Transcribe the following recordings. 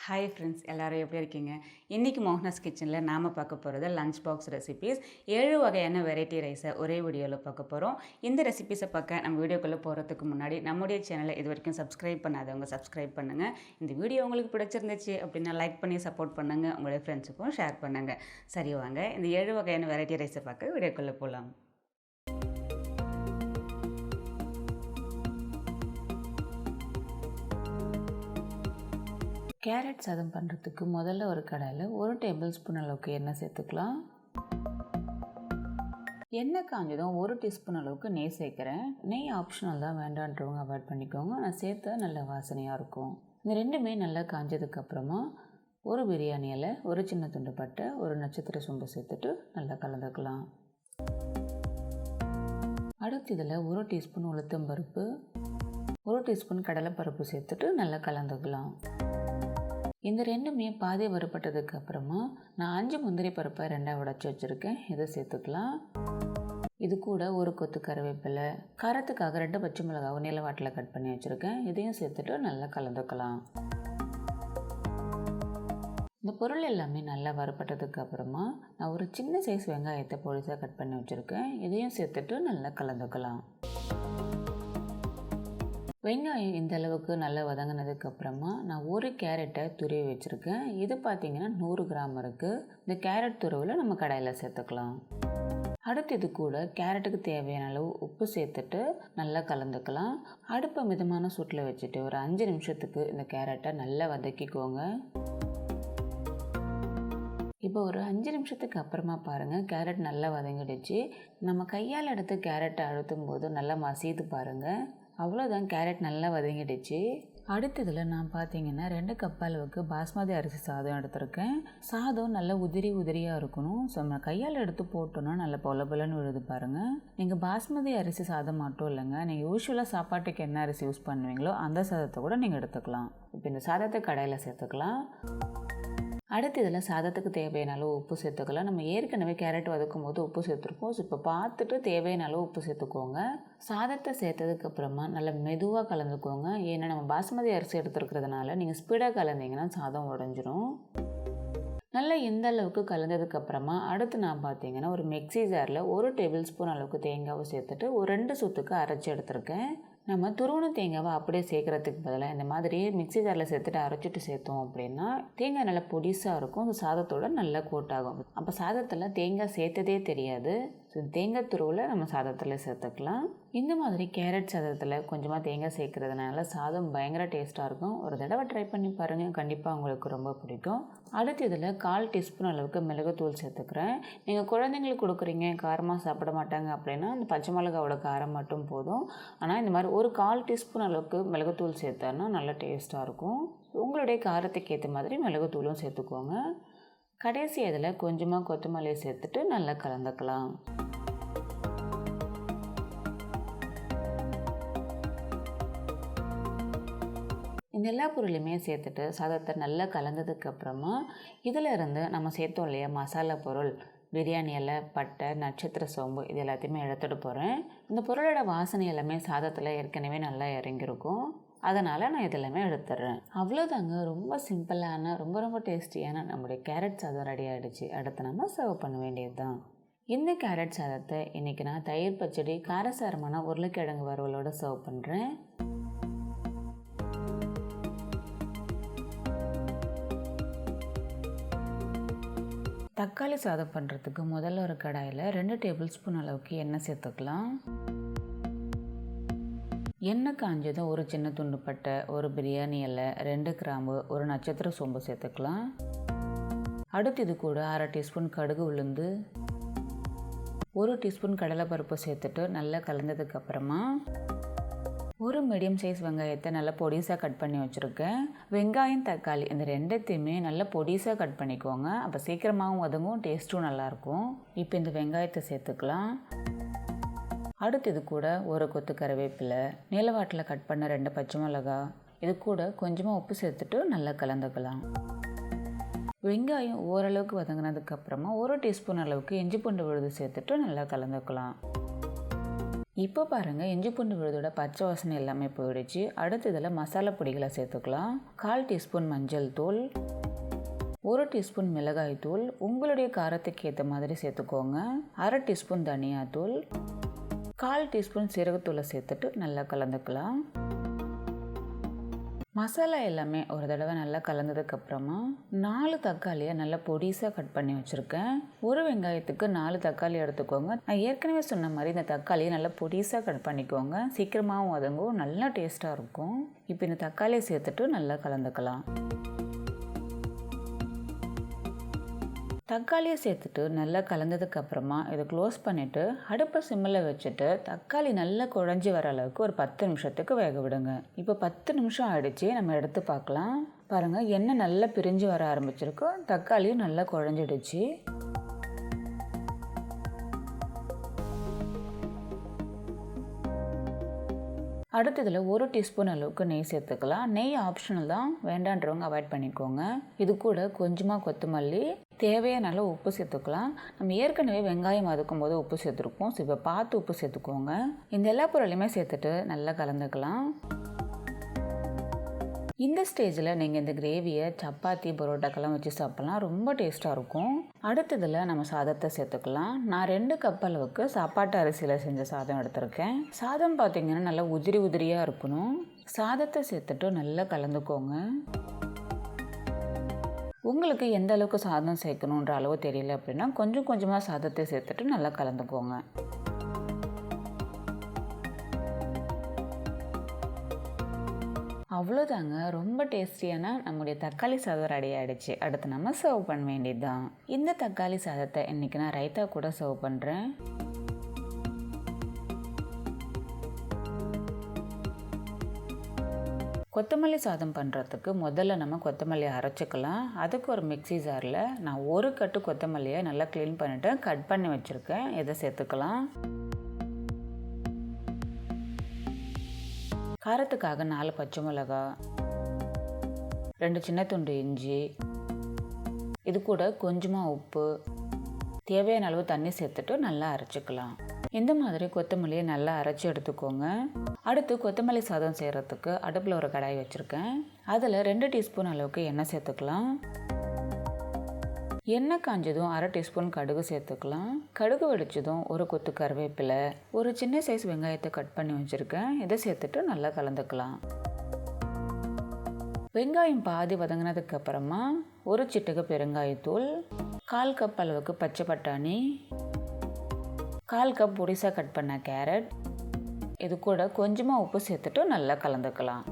Hi friends, எல்லோரும் எப்படி இருக்கீங்க? இன்றைக்கி மோகனாஸ் கிச்சனில் நாம் பார்க்க போகிறது லஞ்ச் பாக்ஸ் ரெசிபீஸ். 7 வகையான வெரைட்டி ரைஸை ஒரே வீடியோவில் பார்க்க போகிறோம். இந்த ரெசிபீஸை பார்க்க நம்ம வீடியோக்குள்ளே போகிறதுக்கு முன்னாடி நம்முடைய சேனலை இது வரைக்கும் சப்ஸ்கிரைப் பண்ணாதவங்க சப்ஸ்கிரைப் பண்ணுங்கள். இந்த வீடியோ உங்களுக்கு பிடிச்சிருந்துச்சு அப்படின்னா லைக் பண்ணி சப்போர்ட் பண்ணுங்கள். உங்களுடைய ஃப்ரெண்ட்ஸுக்கும் ஷேர் பண்ணுங்கள். சரி வாங்க, இந்த 7 வகையான வெரைட்டி ரைஸை பார்க்க வீடியோக்குள்ளே போகலாம். கேரட் சாதம் பண்ணுறதுக்கு முதல்ல ஒரு கடாயில் 1 டேபிள் ஸ்பூன் அளவுக்கு எண்ணெய் சேர்த்துக்கலாம். எண்ணெய் காஞ்சதும் 1 டீஸ்பூன் அளவுக்கு நெய் சேர்க்குறேன். நெய் ஆப்ஷனல் தான், வேண்டான்றவங்க அவாய்ட் பண்ணிக்கோங்க. நான் சேர்த்தா நல்ல வாசனையாக இருக்கும். இந்த ரெண்டுமே நல்லா காஞ்சதுக்கப்புறமா ஒரு பிரியாணி இலை, ஒரு சின்ன துண்டு பட்டை, ஒரு நட்சத்திர சோம்பு சேர்த்துட்டு நல்லா கலந்துக்கலாம். அடுத்து இதில் 1 டீஸ்பூன் உளுத்தம்பருப்பு, 1 டீஸ்பூன் கடலைப்பருப்பு சேர்த்துட்டு நல்லா கலந்துக்கலாம். இந்த ரெண்டுமே பாதி வறுபட்டதுக்கு அப்புறமா நான் 5 முந்திரி பருப்பை 2 உடைச்சி வச்சுருக்கேன். இதை சேர்த்துக்கலாம். இது கூட ஒரு கொத்து கருவேப்பிலை, காரத்துக்காக 2 பச்சை மிளகாவை நீளவாட்டில் கட் பண்ணி வச்சுருக்கேன். இதையும் சேர்த்துட்டு நல்லா கலந்துக்கலாம். இந்த பொருள் எல்லாமே நல்லா வறுபட்டதுக்கு அப்புறமா நான் ஒரு சின்ன சைஸ் வெங்காயத்தை பொடிசாக கட் பண்ணி வச்சுருக்கேன். இதையும் சேர்த்துட்டு நல்லா கலந்துக்கலாம். வெங்காயம் இந்த அளவுக்கு நல்லா வதங்கினதுக்கப்புறமா நான் ஒரு கேரட்டை துருவி வச்சுருக்கேன். இது பார்த்திங்கன்னா 100 கிராம் இருக்குது. இந்த கேரட் துருவில் நம்ம கடாயில் சேர்த்துக்கலாம். அடுத்து இது கூட கேரட்டுக்கு தேவையான அளவு உப்பு சேர்த்துட்டு நல்லா கலந்துக்கலாம். அடுப்பை மிதமான சூட்டில் வச்சுட்டு ஒரு 5 நிமிஷத்துக்கு இந்த கேரட்டை நல்லா வதக்கிக்கோங்க. இப்போ ஒரு 5 நிமிஷத்துக்கு அப்புறமா பாருங்கள், கேரட் நல்லா வதங்கிடுச்சு. நம்ம கையால் எடுத்து கேரட்டை அழுத்தும் போது நல்லா மசிது பாருங்கள். அவ்வளோதான், கேரட் நல்லா வதங்கிடுச்சு. அடுத்ததில் நான் பார்த்தீங்கன்னா 2 கப் அளவுக்கு பாஸ்மதி அரிசி சாதம் எடுத்திருக்கேன். சாதம் நல்லா உதிரியாக இருக்கணும். ஸோ நம்ம கையால் எடுத்து போட்டோன்னா நல்லா பொலன்னு விழுது பாருங்கள். நீங்கள் பாஸ்மதி அரிசி சாதம் மட்டும் இல்லைங்க, நீங்கள் யூஸ்வலாக சாப்பாட்டுக்கு என்ன அரிசி யூஸ் பண்ணுவீங்களோ அந்த சாதத்தை கூட நீங்கள் எடுத்துக்கலாம். இப்போ இந்த சாதத்தை கடாயில் சேர்த்துக்கலாம். அடுத்து இதில் சாதத்துக்கு தேவையான அளவு உப்பு சேர்த்துக்கலாம். நம்ம ஏற்கனவே கேரட் வதக்கும் போது உப்பு சேர்த்துருக்கோம். ஸோ இப்போ பார்த்துட்டு தேவையான அளவு உப்பு சேர்த்துக்கோங்க. சாதத்தை சேர்த்ததுக்கப்புறமா நல்லா மெதுவாக கலந்துக்கோங்க. ஏன்னா நம்ம பாஸ்மதி அரிசி எடுத்துருக்கிறதுனால நீங்கள் ஸ்பீடாக கலந்தீங்கன்னா சாதம் உடஞ்சிரும். நல்லா இந்த அளவுக்கு கலந்ததுக்கப்புறமா அடுத்து நான் பார்த்தீங்கன்னா ஒரு மிக்ஸி ஜாரில் 1 டேபிள் ஸ்பூன் அளவுக்கு தேங்காவை சேர்த்துட்டு ஒரு 2 சுத்துக்கு அரைச்சி எடுத்துருக்கேன். நம்ம துருவன தேங்காவை அப்படியே சேர்க்குறதுக்கு பதிலாக இந்த மாதிரி மிக்ஸி ஜாரில் சேர்த்துட்டு அரைச்சிட்டு சேர்த்தோம் அப்படின்னா தேங்காய் நல்லா பொடிசாக இருக்கும். சாதத்தோடு நல்லா கோட்டாகும். அப்போ சாதத்தில் தேங்காய் சேர்த்ததே தெரியாது. ஸோ தேங்காய் துருவில் நம்ம சாதத்தில் சேர்த்துக்கலாம். இந்த மாதிரி கேரட் சாதத்தில் கொஞ்சமாக தேங்காய் சேர்க்குறதுனால சாதம் பயங்கர டேஸ்ட்டாக இருக்கும். ஒரு தடவை ட்ரை பண்ணி பாருங்கள், கண்டிப்பாக உங்களுக்கு ரொம்ப பிடிக்கும். அடுத்து இதில் 1/4 டீஸ்பூன் அளவுக்கு மிளகுத்தூள் சேர்த்துக்கிறேன். நீங்கள் குழந்தைங்களுக்கு கொடுக்குறீங்க, காரமாக சாப்பிட மாட்டாங்க அப்படின்னா அந்த பச்சை மிளகாவோட காரம் மட்டும் போதும். ஆனால் இந்த மாதிரி ஒரு 1/4 டீஸ்பூன் அளவுக்கு மிளகுத்தூள் சேர்த்தோன்னா நல்லா டேஸ்ட்டாக இருக்கும். உங்களுடைய காரத்துக்கு ஏற்ற மாதிரி மிளகுத்தூளும் சேர்த்துக்கோங்க. கடைசி இதில் கொஞ்சமாக கொத்தமல்லியை சேர்த்துட்டு நல்லா கலந்துக்கலாம். இந்த எல்லா பொருளையுமே சேர்த்துட்டு சாதத்தை நல்லா கலந்ததுக்கப்புறமா இதில் இருந்து நம்ம சேர்த்தோம் இல்லையா மசாலா பொருள், பிரியாணி இலை, பட்டை, நட்சத்திர சோம்பு, இது எல்லாத்தையுமே எடுத்துகிட்டு போகிறேன். இந்த பொருளோட வாசனை எல்லாமே சாதத்தில் ஏற்கனவே நல்லா இறங்கியிருக்கும். அதனால் நான் இதெல்லாமே எடுத்துடுறேன். அவ்வளோதாங்க, ரொம்ப சிம்பிளான ரொம்ப டேஸ்டியான நம்முடைய கேரட் சாதம் ரெடி ஆகிடுச்சு. அடுத்து நம்ம சர்வ் பண்ண வேண்டியது தான். இந்த கேரட் சாதத்தை இன்றைக்கி நான் தயிர் பச்சடி, காரசாரமான உருளைக்கிழங்கு வறுவலோடு சர்வ் பண்ணுறேன். தக்காளி சாதம் பண்ணுறதுக்கு முதல்ல ஒரு கடாயில் 2 டேபிள் ஸ்பூன் அளவுக்கு எண்ணெய் சேர்த்துக்கலாம். எண்ணெய் காஞ்சதும் ஒரு சின்ன துண்டு பட்டை, ஒரு பிரியாணி இலை, 2 கிராம்பு, ஒரு நட்சத்திர சோம்பு சேர்த்துக்கலாம். அடுத்து இது கூட 1/2 டீஸ்பூன் கடுகு உளுந்து, 1 டீஸ்பூன் கடலைப்பருப்பு சேர்த்துட்டு நல்லா கலந்ததுக்கப்புறமா ஒரு மீடியம் சைஸ் வெங்காயத்தை நல்லா பொடிசாக கட் பண்ணி வச்சுருக்கேன். வெங்காயம், தக்காளி இந்த ரெண்டுத்தையுமே நல்லா பொடிசாக கட் பண்ணிக்கோங்க. அப்போ சீக்கிரமாகவும் வதங்கும், டேஸ்ட்டும் நல்லாயிருக்கும். இப்போ இந்த வெங்காயத்தை சேர்த்துக்கலாம். அடுத்து இது கூட ஒரு கொத்து கருவேப்பிலை, நீளவாட்டில் கட் பண்ண 2 பச்சை மிளகா, இது கூட கொஞ்சமாக உப்பு சேர்த்துட்டு நல்லா கலந்துக்கலாம். வெங்காயம் ஓரளவுக்கு வதங்கினதுக்கப்புறமா 1 டீஸ்பூன் அளவுக்கு இஞ்சி பூண்டு விழுது சேர்த்துட்டு நல்லா கலந்துக்கலாம். இப்போ பாருங்கள், இஞ்சி பூண்டு விழுதோட பச்சை வாசனை எல்லாமே போயிடுச்சு. அடுத்து இதில் மசாலா பொடிகளை சேர்த்துக்கலாம். 1/4 டீஸ்பூன் மஞ்சள் தூள், 1 டீஸ்பூன் மிளகாய் தூள், உங்களுடைய காரத்துக்கு ஏற்ற மாதிரி சேர்த்துக்கோங்க. 1/2 டீஸ்பூன் தனியாத்தூள், 1/4 டீஸ்பூன் சீரகத்தூளை சேர்த்துட்டு நல்லா கலந்துக்கலாம். மசாலா எல்லாமே ஒரு தடவை நல்லா கலந்ததுக்கப்புறமா 4 தக்காளியை நல்லா பொடிசாக கட் பண்ணி வச்சுருக்கேன். ஒரு வெங்காயத்துக்கு 4 தக்காளி எடுத்துக்கோங்க. நான் ஏற்கனவே சொன்ன மாதிரி இந்த தக்காளியை நல்லா பொடிசாக கட் பண்ணிக்கோங்க. சீக்கிரமாகவும் வதங்கும், நல்லா டேஸ்ட்டாக இருக்கும். இப்போ இந்த தக்காளியை சேர்த்துட்டு நல்லா கலந்துக்கலாம். தக்காளியை சேர்த்துட்டு நல்லா கலந்ததுக்கப்புறமா இதை க்ளோஸ் பண்ணிவிட்டு அடுப்பை சிம்மில் வச்சுட்டு தக்காளி நல்லா குழஞ்சி வர அளவுக்கு ஒரு 10 நிமிஷத்துக்கு வேக விடுங்க. இப்போ 10 நிமிஷம் ஆயிடுச்சு. நம்ம எடுத்து பார்க்கலாம். பாருங்கள், எண்ணெய் நல்லா பிரிஞ்சு வர ஆரம்பிச்சிருக்கும். தக்காளியும் நல்லா குழஞ்சிடுச்சு. அடுத்து இதில் 1 டீஸ்பூன் அளவுக்கு நெய் சேர்த்துக்கலாம். நெய் ஆப்ஷனல் தான், வேண்டான்றவங்க அவாய்ட் பண்ணிக்கோங்க. இது கூட கொஞ்சமாக கொத்தமல்லி, தேவையான அளவு உப்பு சேர்த்துக்கலாம். நம்ம ஏற்கனவே வெங்காயம் வதக்கும் போது உப்பு சேர்த்துருக்கோம். இப்போ பார்த்து உப்பு சேர்த்துக்கோங்க. இந்த எல்லா பொருளையுமே சேர்த்துட்டு நல்லா கலந்துக்கலாம். இந்த ஸ்டேஜில் நீங்கள் இந்த கிரேவியை சப்பாத்தி பரோட்டாக்கெல்லாம் வச்சு சாப்பிட்லாம். ரொம்ப டேஸ்ட்டாக இருக்கும். அடுத்ததில் நம்ம சாதத்தை சேர்த்துக்கலாம். நான் 2 கப் அளவுக்கு சாப்பாட்டு அரிசியில் செஞ்ச சாதம் எடுத்திருக்கேன். சாதம் பார்த்திங்கன்னா நல்லா உதிரி உதிரியாக இருக்கணும். சாதத்தை சேர்த்துட்டு நல்லா கலந்துக்கோங்க. உங்களுக்கு எந்த அளவுக்கு சாதம் சேர்க்கணுன்ற அளவு தெரியல அப்படின்னா கொஞ்சம் கொஞ்சமாக சாதத்தை சேர்த்துட்டு நல்லா கலந்துக்கோங்க. அவ்வளோதாங்க, ரொம்ப டேஸ்டியான நம்முடைய தக்காளி சாதம் ரெடி ஆகிடுச்சு. அடுத்து நம்ம சர்வ் பண்ண வேண்டியது தான். இந்த தக்காளி சாதத்தை இன்றைக்கி நான் ரைத்தா கூட சர்வ் பண்ணுறேன். கொத்தமல்லி சாதம் பண்ணுறதுக்கு முதல்ல நம்ம கொத்தமல்லியை அரைச்சிக்கலாம். அதுக்கு ஒரு மிக்ஸி ஜாரில் நான் 1 கட்டு கொத்தமல்லியை நல்லா க்ளீன் பண்ணிவிட்டு கட் பண்ணி வச்சுருக்கேன். இதை சேர்த்துக்கலாம். காரத்துக்காக 4 பச்சை மிளகா, 2 சின்ன துண்டு இஞ்சி, இது கூட கொஞ்சமாக உப்பு, தேவையான அளவு தண்ணி சேர்த்துட்டு நல்லா அரைச்சிக்கலாம். இந்த மாதிரி கொத்தமல்லியை நல்லா அரைச்சி எடுத்துக்கோங்க. அடுத்து கொத்தமல்லி சாதம் செய்கிறதுக்கு அடுப்பில் ஒரு கடாய் வச்சுருக்கேன். அதில் 2 டீஸ்பூன் அளவுக்கு எண்ணெய் சேர்த்துக்கலாம். எண்ணெய் காஞ்சதும் 1/2 டீஸ்பூன் கடுகு சேர்த்துக்கலாம். கடுகு வெடிச்சதும் 1 கொத்து கருவேப்பிலை, ஒரு சின்ன சைஸ் வெங்காயத்தை கட் பண்ணி வச்சுருக்கேன். இதை சேர்த்துட்டு நல்லா கலந்துக்கலாம். வெங்காயம் பாதி வதங்கினதுக்கு அப்புறமா 1 சிட்டிகை பெருங்காயத்தூள், 1/4 கப் அளவுக்கு பச்சை பட்டாணி, 1/4 கப் பொடிசாக கட் பண்ண கேரட், இது கூட கொஞ்சமாக உப்பு சேர்த்துட்டு நல்லா கலந்துக்கலாம்.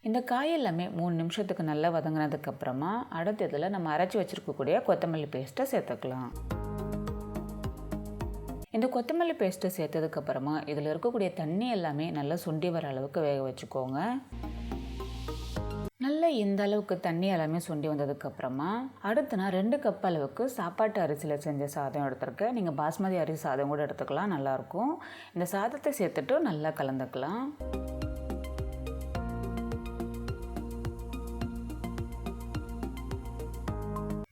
இந்த காய் எல்லாமே 3 நிமிஷத்துக்கு நல்லா வதங்கினதுக்கப்புறமா அடுத்ததில் நம்ம அரைச்சி வச்சுருக்கக்கூடிய கொத்தமல்லி பேஸ்ட்டை சேர்த்துக்கலாம். இந்த கொத்தமல்லி பேஸ்ட்டை சேர்த்ததுக்கப்புறமா இதில் இருக்கக்கூடிய தண்ணி எல்லாமே நல்லா சுண்டி வர அளவுக்கு வேக வச்சுக்கோங்க. நல்லா இந்த அளவுக்கு தண்ணி எல்லாமே சுண்டி வந்ததுக்கப்புறமா அடுத்து நான் 2 கப் அளவுக்கு சாப்பாட்டு அரிசியில் செஞ்ச சாதம் எடுத்துருக்கேன். நீங்கள் பாஸ்மதி அரிசி சாதம் கூட எடுத்துக்கலாம், நல்லாயிருக்கும். இந்த சாதத்தை சேர்த்துட்டு நல்லா கலந்துக்கலாம்.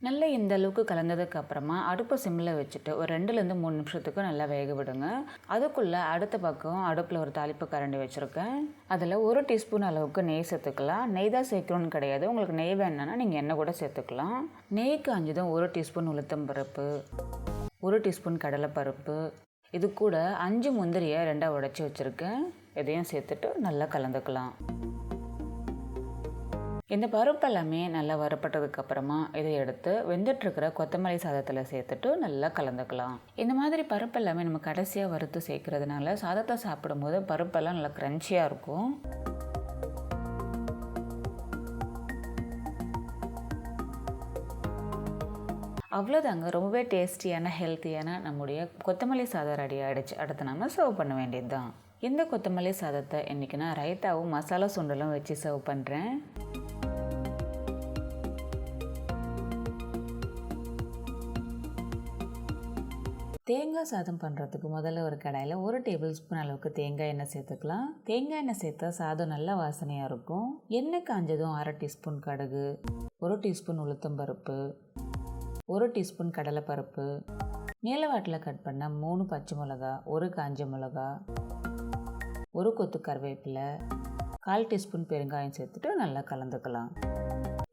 நல்லா இந்த அளவுக்கு கலந்ததுக்கு அப்புறமா அடுப்பு சிம்மில் வச்சுட்டு ஒரு 2லேருந்து 3 நிமிஷத்துக்கு நல்லா வேக விடுங்க. அதுக்குள்ளே அடுத்த பக்கம் அடுப்பில் ஒரு தாளிப்பு கரண்டி வச்சுருக்கேன். அதில் 1 டீஸ்பூன் அளவுக்கு நெய் சேர்த்துக்கலாம். நெய் தான் சேர்க்கணும்னு கிடையாது, உங்களுக்கு நெய் வேணுன்னா நீங்கள் எண்ணெய் கூட சேர்த்துக்கலாம். நெய் காஞ்சதும் 1 டீஸ்பூன் உளுத்தம்பருப்பு, 1 டீஸ்பூன் கடலைப்பருப்பு, இது கூட 5 முந்திரியை 2ஆக உடைச்சி வச்சுருக்கேன். இதையும் சேர்த்துட்டு நல்லா கலந்துக்கலாம். இந்த பருப்பு எல்லாமே நல்லா வறுப்பட்டதுக்கப்புறமா இதை எடுத்து வெந்துட்டுருக்கிற கொத்தமல்லி சாதத்தில் சேர்த்துட்டு நல்லா கலந்துக்கலாம். இந்த மாதிரி பருப்பு எல்லாமே நம்ம கடைசியாக வறுத்து சேர்க்கறதுனால சாதத்தை சாப்பிடும்போது பருப்பெல்லாம் நல்லா க்ரன்ச்சியாக இருக்கும். அவ்வளோதாங்க, ரொம்பவே டேஸ்டியான ஹெல்த்தியான நம்முடைய கொத்தமல்லி சாதம் ரெடி ஆகிடுச்சு. அடுத்து நம்ம சர்வ் பண்ண வேண்டியது தான். இந்த கொத்தமல்லி சாதத்தை இன்றைக்கி நான் ரைத்தாவும் மசாலா சுண்டலும் வச்சு சர்வ் பண்ணுறேன். தேங்காய் சாதம் பண்ணுறதுக்கு முதல்ல ஒரு கடாயில் 1 டேபிள் ஸ்பூன் அளவுக்கு தேங்காய் எண்ணெய் சேர்த்துக்கலாம். தேங்காய் எண்ணெய் சேர்த்தா சாதம் நல்லா வாசனையாக இருக்கும். எண்ணெய் காஞ்சதும் 1/2 டீஸ்பூன் கடுகு, 1 டீஸ்பூன் உளுத்தம்பருப்பு, 1 டீஸ்பூன் கடலைப்பருப்பு, நீளவாட்டில் கட் பண்ண 3 பச்சை மிளகா, 1 காஞ்ச மிளகா, 1 கொத்து கருவேப்பிலை, 1/4 டீஸ்பூன் பெருங்காயம் சேர்த்துட்டு நல்லா கலந்துக்கலாம்.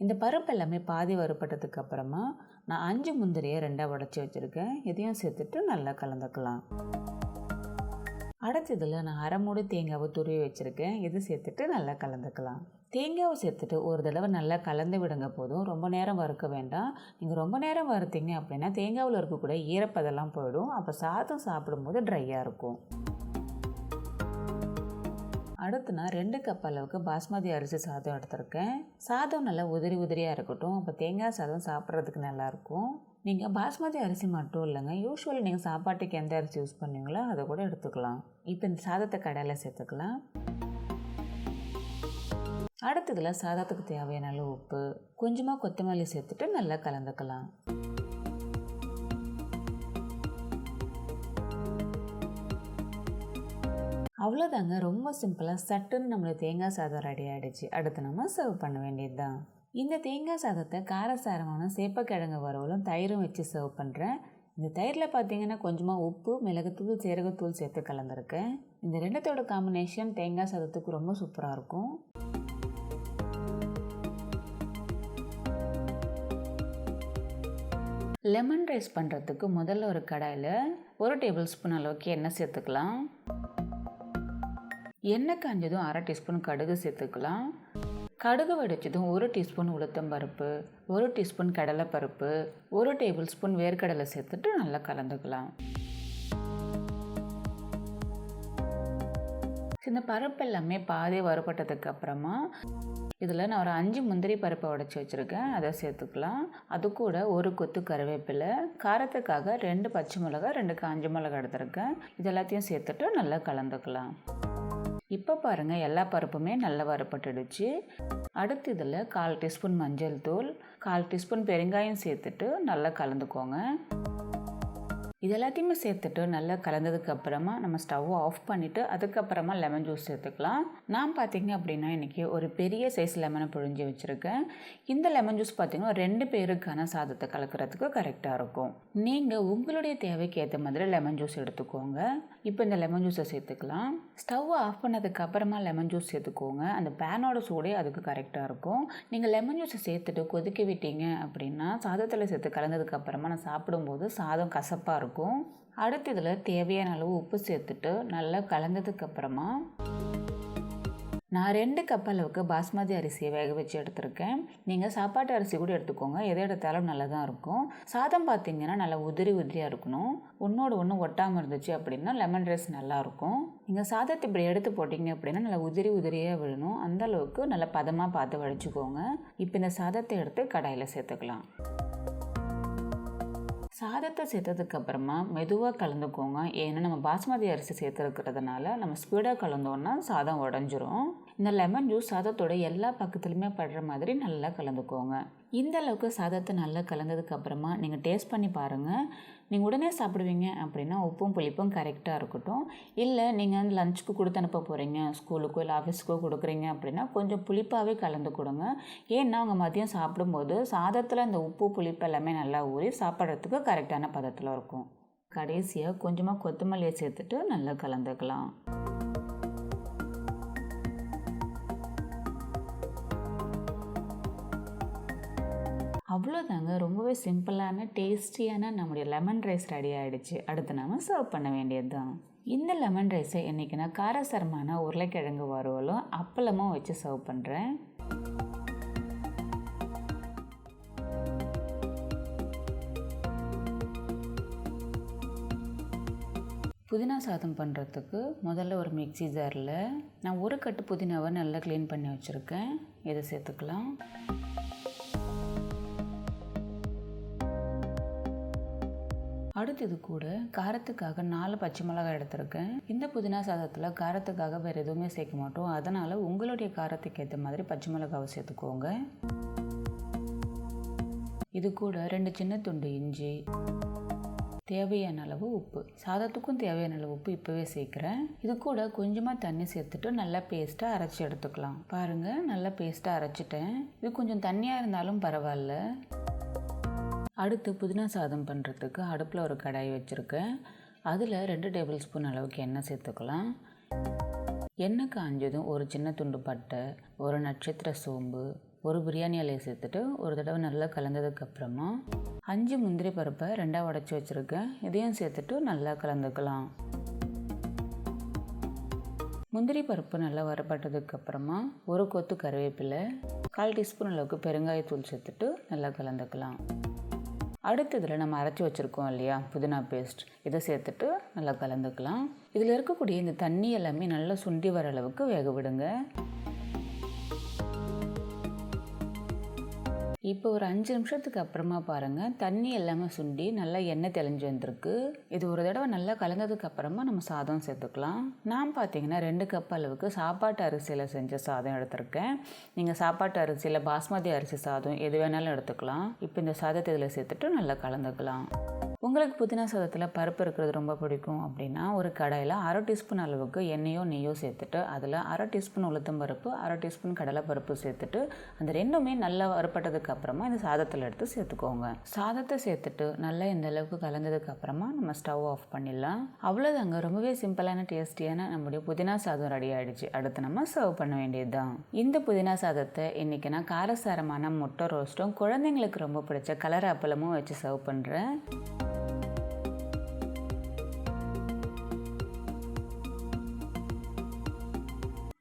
இந்த பருப்பு எல்லாமே பாதி வறுபட்டதுக்கு அப்புறமா நான் 5 முந்திரியை 2ஆக உடச்சி வச்சுருக்கேன். இதையும் சேர்த்துட்டு நல்லா கலந்துக்கலாம். அடுத்ததில் நான் 1/2 மூடி தேங்காவை துருவி வச்சுருக்கேன். இது சேர்த்துட்டு நல்லா கலந்துக்கலாம். தேங்காவை சேர்த்துட்டு ஒரு தடவை நல்லா கலந்து விடுங்க போதும். ரொம்ப நேரம் வறுக்க வேண்டாம். நீங்கள் ரொம்ப நேரம் வறுத்தீங்க அப்படின்னா தேங்காவில் இருக்கக்கூடிய ஈரப்பதெல்லாம் போயிடும். அப்போ சாதம் சாப்பிடும்போது ட்ரையாக இருக்கும். அடுத்து நான் 2 கப் அளவுக்கு பாஸ்மதி அரிசி சாதம் எடுத்திருக்கேன். சாதம் நல்லா உதிரி உதிரியாக இருக்கட்டும். அப்போ தேங்காய் சாதம் சாப்பிட்றதுக்கு நல்லாயிருக்கும். நீங்கள் பாஸ்மதி அரிசி மட்டும் இல்லைங்க, யூஸ்வலி நீங்கள் சாப்பாட்டுக்கு எந்த அரிசி யூஸ் பண்ணுவீங்களோ அதை கூட எடுத்துக்கலாம். இப்போ இந்த சாதத்தை கடாயில் சேர்த்துக்கலாம். அடுத்ததில் சாதத்துக்கு தேவையான அளவு உப்பு, கொஞ்சமாக கொத்தமல்லி சேர்த்துட்டு நல்லா கலந்துக்கலாம். அவ்வளோதாங்க, ரொம்ப சிம்பிளாக சட்டுன்னு நம்மளுக்கு தேங்காய் சாதம் ரெடி ஆகிடுச்சு. அடுத்து நம்ம சர்வ் பண்ண வேண்டியது தான். இந்த தேங்காய் சாதத்தை காரசாரமான சேப்பக்கிழங்கு வறுவலும் தயிரும் வச்சு சர்வ் பண்ணுறேன். இந்த தயிரில் பார்த்தீங்கன்னா கொஞ்சமாக உப்பு, மிளகுத்தூள், சீரகத்தூள் சேர்த்து கலந்துருக்கேன். இந்த ரெண்டுத்தோட காம்பினேஷன் தேங்காய் சாதத்துக்கு ரொம்ப சூப்பராக இருக்கும். லெமன் ரைஸ் பண்ணுறதுக்கு முதல்ல ஒரு கடாயில் 1 டேபிள் ஸ்பூன் அளவுக்கு எண்ணெய் சேர்த்துக்கலாம். எண்ணெய் காஞ்சதும் 1/2 டீஸ்பூன் கடுகு சேர்த்துக்கலாம். கடுகு வெடிச்சதும் 1 டீஸ்பூன் உளுத்தம்பருப்பு, 1 டீஸ்பூன் கடலைப்பருப்பு, 1 டேபிள் ஸ்பூன் வேர்க்கடலை சேர்த்துட்டு நல்லா கலந்துக்கலாம். இந்த பருப்பு எல்லாமே பாதி வறுபட்டதுக்கு அப்புறமா இதில் நான் ஒரு 5 முந்திரி பருப்பை உடச்சி வச்சுருக்கேன், அதை சேர்த்துக்கலாம். அது கூட 1 கொத்து கருவேப்பிலை, காரத்துக்காக 2 பச்சை மிளகா, 2 காஞ்ச மிளகா எடுத்துருக்கேன். இது எல்லாத்தையும் சேர்த்துட்டு நல்லா கலந்துக்கலாம். இப்போ பாருங்கள், எல்லா பருப்புமே நல்லா வறுபட்டுடுச்சு. அடுத்து இதில் 1/4 டீஸ்பூன் மஞ்சள் தூள், 1/4 டீஸ்பூன் பெருங்காயம் சேர்த்துட்டு நல்லா கலந்துக்கோங்க. இது எல்லாத்தையுமே சேர்த்துட்டு நல்லா கலந்ததுக்கு அப்புறமா நம்ம ஸ்டவ்வை ஆஃப் பண்ணிவிட்டு அதுக்கப்புறமா லெமன் ஜூஸ் சேர்த்துக்கலாம். நான் பார்த்தீங்க அப்படின்னா இன்றைக்கி ஒரு பெரிய சைஸ் லெமனை புழிஞ்சு வச்சுருக்கேன். இந்த லெமன் ஜூஸ் பார்த்திங்கன்னா 2 பேருக்கான சாதத்தை கலக்கிறதுக்கு கரெக்டாக இருக்கும். நீங்கள் உங்களுடைய தேவைக்கு ஏற்ற மாதிரி லெமன் ஜூஸ் எடுத்துக்கோங்க. இப்போ இந்த லெமன் ஜூஸை சேர்த்துக்கலாம். ஸ்டவ்வை ஆஃப் பண்ணதுக்கு அப்புறமா லெமன் ஜூஸ் சேர்த்துக்கோங்க. அந்த பேனோட சூடே அதுக்கு கரெக்டாக இருக்கும். நீங்கள் லெமன் ஜூஸை சேர்த்துட்டு கொதிக்க விட்டீங்க அப்படின்னா சாதத்தில் சேர்த்து கலந்ததுக்கு அப்புறமா நான் சாப்பிடும்போது சாதம் கசப்பாக இருக்கும். அடுத்து இதில் தேவையான அளவு உப்பு சேர்த்துட்டு நல்லா கலந்ததுக்கு அப்புறமா நான் 2 கப் அளவுக்கு பாஸ்மதி அரிசியை வேக வச்சு எடுத்திருக்கேன். நீங்கள் சாப்பாட்டு அரிசி கூட எடுத்துக்கோங்க, எதை எடுத்தாலும் நல்லா தான் இருக்கும். சாதம் பார்த்தீங்கன்னா நல்லா உதிரி உதிரியாக இருக்கணும். ஒன்றோடு ஒன்று ஒட்டாமல் இருந்துச்சு அப்படின்னா லெமன் ரைஸ் நல்லாயிருக்கும். நீங்கள் சாதத்தை இப்படி எடுத்து போட்டிங்க அப்படின்னா நல்லா உதிரி உதிரியாக விழணும். அந்த அளவுக்கு நல்லா பதமாக பார்த்து வடிச்சுக்கோங்க. இப்போ இந்த சாதத்தை எடுத்து கடாயில் சேர்த்துக்கலாம். சாதத்தை சேர்த்ததுக்கப்புறமா மெதுவாக கலந்துக்கோங்க. ஏன்னா நம்ம பாஸ்மதி அரிசி சேர்த்துருக்கிறதுனால நம்ம ஸ்பீடாக கலந்தோன்னா சாதம் உடஞ்சிரும். இந்த லெமன் ஜூஸ் சாதத்தோட எல்லா பக்கத்துலையுமே படுற மாதிரி நல்லா கலந்துக்கோங்க. இந்த அளவுக்கு சாதத்தை நல்லா கலந்ததுக்கப்புறமா நீங்கள் டேஸ்ட் பண்ணி பாருங்கள். நீங்கள் உடனே சாப்பிடுவீங்க அப்படின்னா உப்பும் புளிப்பும் கரெக்டாக இருக்கட்டும். இல்லை நீங்கள் வந்து லஞ்சுக்கு கொடுத்து அனுப்ப போகிறீங்க, ஸ்கூலுக்கோ இல்லை ஆஃபீஸுக்கோ கொடுக்குறீங்க அப்படின்னா கொஞ்சம் புளிப்பாகவே கலந்து கொடுங்க. ஏன்னா அவங்க மதியம் சாப்பிடும்போது சாதத்தில் இந்த உப்பு புளிப்பு எல்லாமே நல்லா ஊறி சாப்பிட்றதுக்கு கரெக்டான பதத்தில் இருக்கும். கடைசியாக கொஞ்சமாக கொத்தமல்லியை சேர்த்துட்டு நல்லா கலந்துக்கலாம். அவ்வளோதாங்க, ரொம்பவே சிம்பிளான டேஸ்டியான நம்முடைய லெமன் ரைஸ் ரெடி ஆகிடுச்சு. அடுத்து நம்ம சர்வ் பண்ண வேண்டியது தான். இந்த லெமன் ரைஸை இன்றைக்கி நான் காரசாரமான உருளைக்கிழங்கு வறுவலும் அப்பளமும் வச்சு சர்வ் பண்ணுறேன். புதினா சாதம் பண்ணுறதுக்கு முதல்ல ஒரு மிக்ஸி ஜாரில் நான் 1 கட்டு புதினாவை நல்லா க்ளீன் பண்ணி வச்சுருக்கேன். இதை சேர்த்துக்கலாம். அடுத்து இது கூட காரத்துக்காக 4 பச்சை மிளகாய் எடுத்திருக்கேன். இந்த புதினா சாதத்தில் காரத்துக்காக வேறு எதுவுமே சேர்க்க மாட்டோம். அதனால் உங்களுடைய காரத்துக்கு ஏற்ற மாதிரி பச்சை மிளகாவை சேர்த்துக்கோங்க. இது கூட 2 சின்ன துண்டு இஞ்சி, தேவையான அளவு உப்பு, சாதத்துக்கும் தேவையான அளவு உப்பு இப்போவே சேர்க்குறேன். இது கூட கொஞ்சமாக தண்ணி சேர்த்துட்டு நல்லா பேஸ்ட்டாக அரைச்சி எடுத்துக்கலாம். பாருங்கள், நல்லா பேஸ்ட்டாக அரைச்சிட்டேன். இது கொஞ்சம் தண்ணியாக இருந்தாலும் பரவாயில்ல. அடுத்து புதினா சாதம் பண்ணுறதுக்கு அடுப்பில் ஒரு கடாய் வச்சுருக்கேன். அதில் 2 டேபிள் ஸ்பூன் அளவுக்கு எண்ணெய் சேர்த்துக்கலாம். எண்ணெய் காஞ்சதும் ஒரு சின்ன துண்டு பட்டை, ஒரு நட்சத்திர சோம்பு, ஒரு பிரியாணி இலையை சேர்த்துட்டு ஒரு தடவை நல்லா கலந்ததுக்கப்புறமா 5 முந்திரி பருப்பை 2ஆக உடச்சி வச்சுருக்கேன். இதையும் சேர்த்துட்டு நல்லா கலந்துக்கலாம். முந்திரி பருப்பு நல்லா வரப்பட்டதுக்கப்புறமா ஒரு கொத்து கருவேப்பிலை, 1/4 டீஸ்பூன் அளவுக்கு பெருங்காயத்தூள் சேர்த்துட்டு நல்லா கலந்துக்கலாம். அடுத்து இதில் நம்ம அரைச்சி வச்சுருக்கோம் இல்லையா புதினா பேஸ்ட், இதை சேர்த்துட்டு நல்லா கலந்துக்கலாம். இதில் இருக்கக்கூடிய இந்த தண்ணி எல்லாமே நல்லா சுண்டி வர அளவுக்கு வேக விடுங்க. இப்போ ஒரு 5 நிமிஷத்துக்கு அப்புறமா பாருங்கள், தண்ணி எல்லாமே சுண்டி நல்லா எண்ணெய் தெளிஞ்சு வந்திருக்கு. இது ஒரு தடவை நல்லா கலந்ததுக்கு அப்புறமா நம்ம சாதம் சேர்த்துக்கலாம். நான் பார்த்தீங்கன்னா 2 கப் அளவுக்கு சாப்பாட்டு அரிசியில் செஞ்ச சாதம் எடுத்திருக்கேன். நீங்கள் சாப்பாட்டு அரிசியில் பாஸ்மதி அரிசி சாதம் எது வேணாலும் எடுத்துக்கலாம். இப்போ இந்த சாதத்தை இதில் சேர்த்துட்டு நல்லா கலந்துக்கலாம். உங்களுக்கு புதினா சாதத்தில் பருப்பு இருக்கிறது ரொம்ப பிடிக்கும் அப்படின்னா ஒரு கடாயில் 1/2 டீஸ்பூன் அளவுக்கு எண்ணெயோ நெய்யோ சேர்த்துட்டு அதில் 1/2 டீஸ்பூன் உளுத்தம் பருப்பு, 1/2 டீஸ்பூன் கடலைப்பருப்பு சேர்த்துட்டு அந்த ரெண்டுமே நல்லா வறுப்பட்டதுக்கு அப்புறமா இந்த சாதத்தில் எடுத்து சேர்த்துக்கோங்க. சாதத்தை சேர்த்துட்டு நல்லா இந்த அளவுக்கு கலந்ததுக்கு அப்புறமா நம்ம ஸ்டவ் ஆஃப் பண்ணிடலாம். அவ்வளோதாங்க, ரொம்பவே சிம்பிளான டேஸ்டியான நம்முடைய புதினா சாதம் ரெடி ஆகிடுச்சு. அடுத்து நம்ம சர்வ் பண்ண வேண்டியது தான். இந்த புதினா சாதத்தை இன்றைக்கி நான் காரசாரமான முட்டை ரோஸ்ட்டும் குழந்தைங்களுக்கு ரொம்ப பிடிச்ச கலர் அப்பளமும் வச்சு சர்வ் பண்ணுறேன்.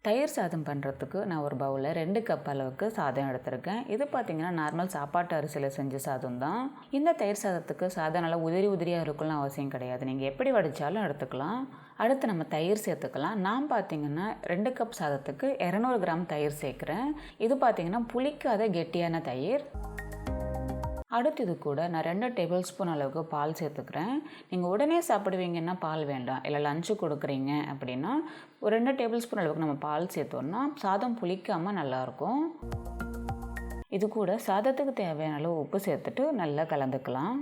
தயிர் சாதம் பண்ணுறதுக்கு நான் ஒரு பவுலில் 2 கப் அளவுக்கு சாதம் எடுத்திருக்கேன். இது பார்த்திங்கன்னா நார்மல் சாப்பாட்டு அரிசியில் செஞ்ச சாதம் தான். இந்த தயிர் சாதத்துக்கு சாதம் நல்லா உதிரியாக இருக்கும்லாம் அவசியம் கிடையாது. நீங்கள் எப்படி வடித்தாலும் எடுத்துக்கலாம். அடுத்து நம்ம தயிர் சேர்த்துக்கலாம். நான் பார்த்திங்கன்னா 2 கப் சாதத்துக்கு 200 கிராம் தயிர் சேர்க்குறேன். இது பார்த்திங்கன்னா புளிக்காத கெட்டியான தயிர். அடுத்து இது கூட நான் 2 டேபிள் ஸ்பூன் அளவுக்கு பால் சேர்த்துக்கிறேன். நீங்கள் உடனே சாப்பிடுவீங்கன்னா பால் வேண்டாம், இல்லை லஞ்சு கொடுக்குறீங்க அப்படின்னா ஒரு 2 டேபிள் ஸ்பூன் அளவுக்கு நம்ம பால் சேர்த்தோம்னா சாதம் புளிக்காமல் நல்லாயிருக்கும். இது கூட சாதத்துக்கு தேவையான அளவு உப்பு சேர்த்துட்டு நல்லா கலந்துக்கலாம்.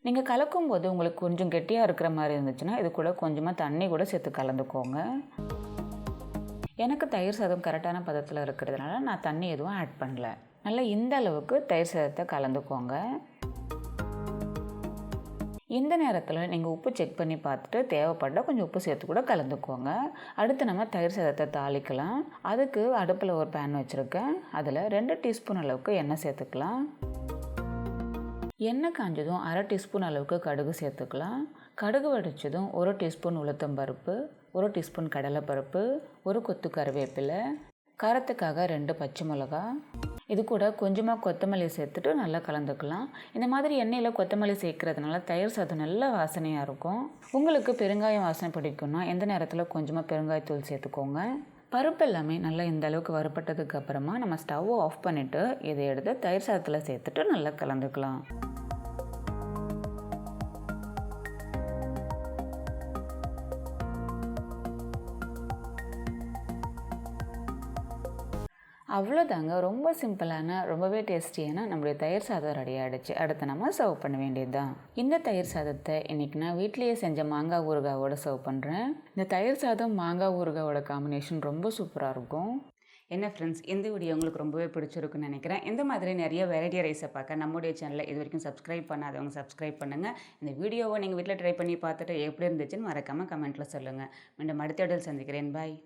நீங்கள் கலக்கும்போது உங்களுக்கு கொஞ்சம் கெட்டியாக இருக்கிற மாதிரி இருந்துச்சுன்னா இது கூட கொஞ்சமாக தண்ணி கூட சேர்த்து கலந்துக்கோங்க. எனக்கு தயிர் சாதம் கரெக்டான பதத்தில் இருக்கிறதுனால நான் தண்ணி எதுவும் ஆட் பண்ணல. நல்லா இந்த அளவுக்கு தயிர் சாதத்தை கலந்துக்கோங்க. இந்த நேரத்தில் நீங்கள் உப்பு செக் பண்ணி பார்த்துட்டு தேவைப்பட்டால் கொஞ்சம் உப்பு சேர்த்து கூட கலந்துக்கோங்க. அடுத்து நம்ம தயிர் சாதத்தை தாளிக்கலாம். அதுக்கு அடுப்பில் ஒரு பேன் வச்சுருக்கேன். அதில் 2 டீஸ்பூன் அளவுக்கு எண்ணெய் சேர்த்துக்கலாம். எண்ணெய் காஞ்சதும் 1/2 டீஸ்பூன் அளவுக்கு கடுகு சேர்த்துக்கலாம். கடுகு வெடிச்சதும் 1 டீஸ்பூன் உளுத்தம் பருப்பு, 1 டீஸ்பூன் கடலைப்பருப்பு, ஒரு கொத்து கருவேப்பிலை, காரத்துக்காக 2 பச்சை மிளகா, இது கூட கொஞ்சமாக கொத்தமல்லி சேர்த்துட்டு நல்லா கலந்துக்கலாம். இந்த மாதிரி எண்ணெயில் கொத்தமல்லி சேர்க்கறதுனால தயிர் சாதம் நல்ல வாசனையாக இருக்கும். உங்களுக்கு பெருங்காயம் வாசனை பிடிக்கும்னா எந்த நேரத்தில் கொஞ்சமாக பெருங்காயத்தூள் சேர்த்துக்கோங்க. பருப்பு எல்லாமே நல்லா இந்த அளவுக்கு வறுப்பட்டதுக்கு அப்புறமா நம்ம ஸ்டவ் ஆஃப் பண்ணிவிட்டு இதை எடுத்து தயிர் சாதத்தில் சேர்த்துட்டு நல்லா கலந்துக்கலாம். அவ்வளோதாங்க, ரொம்ப சிம்பிளான ரொம்பவே டேஸ்டியான நம்மளுடைய தயிர் சாதம் ரெடி ஆகிடுச்சு. அடுத்து நம்ம சர்வ் பண்ண வேண்டியது தான். இந்த தயிர் சாதத்தை இன்றைக்கி நான் வீட்டிலேயே செஞ்ச மாங்காய் ஊறுகாயோடு சர்வ் பண்ணுறேன். இந்த தயிர் சாதம் மாங்காய் ஊறுகாயோட காம்பினேஷன் ரொம்ப சூப்பராக இருக்கும். என்ன ஃப்ரெண்ட்ஸ், இந்த வீடியோ உங்களுக்கு ரொம்பவே பிடிச்சிருக்குன்னு நினைக்கிறேன். இந்த மாதிரி நிறைய வெரைட்டி ரைஸை பார்க்க நம்முடைய சேனலை இது வரைக்கும் சப்ஸ்கிரைப் பண்ணாதவங்க சப்ஸ்கிரைப் பண்ணுங்கள். இந்த வீடியோவை நீங்கள் வீட்டில் ட்ரை பண்ணி பார்த்துட்டு எப்படி இருந்துச்சுன்னு மறக்காமல் கமெண்ட்டில் சொல்லுங்கள். மீண்டும் அடுத்த வீடியோவில் சந்திக்கிறேன். பாய்.